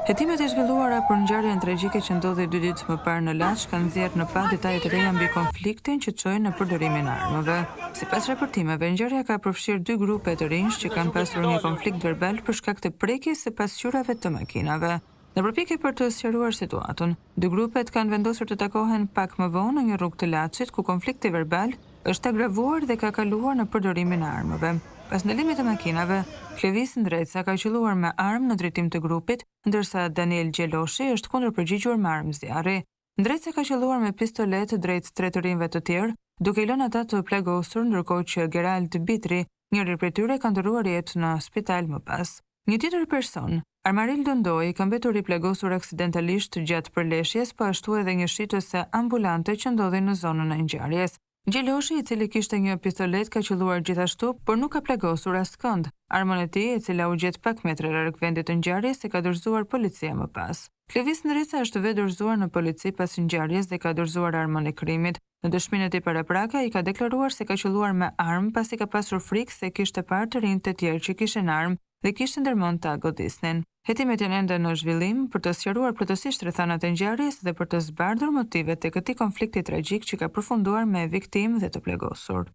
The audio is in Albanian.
Hetimet e zhvilluara për ngjarjen tragjike që ndodhi 2 ditë më parë në Laç kanë nxjerrë në pa detaje të reja mbi konfliktin që çojnë në përdorimin e armëve. Sipas raportimeve, ngjarja ka përfshirë 2 grupe të rinj që kanë pasur një konflikt verbal për shkak të prekjes së pasqyrave të makinave. Në përpjekje për të sqaruar situatën, 2 grupet kanë vendosur të takohen pak më vonë në një rrugë të Laçit ku konflikti verbal është agravuar dhe ka kaluar në përdorimin e armëve. Pas ndalimit të makinave, Klevis Ndreca ka qelluar me armë në drejtim të grupit, ndërsa Daniel Gjeloshi është kundërpërgjigjur me armë zjarri. Ndreca ka qelluar me pistolet drejt 3 të rinjve të tjerë, duke i lënë ata të plagosur, ndërkohë që Gerald Bitri, njëri prej tyre, ka ndërruar jetë në spital më pas. Një tjetër person, Armaril Dondoi, ka mbetur i plagosur aksidentalisht gjatë përleshjes, po ashtu edhe një shitëse ambulante që ndodhi në zonën e ngjarjes. Gjeloshi, i cili kishte një pistolet, ka qelluar gjithashtu, por nuk ka plagosur askënd. Armën e tij, e cila u gjet pak metra larg vendit të ngjarjes, e ka dorëzuar policia më pas. Klevis Ndreca është vetë dorëzuar në polici pas ngjarjes dhe ka dorëzuar armën e krimit. Në dëshminë e tij parapraka, i ka deklaruar se ka qelluar me armë pasi ka pasur frikë se kishte parë të rinj të tjerë që kishin armë dhe kishte ndërmend ta godisnin. Hetimet janë ende në zhvillim për të sqaruar plotësisht rrethanat e ngjarjes dhe për të zbardhur motivet e këtij konflikti tragjik që ka përfunduar me viktimë dhe të plagosur.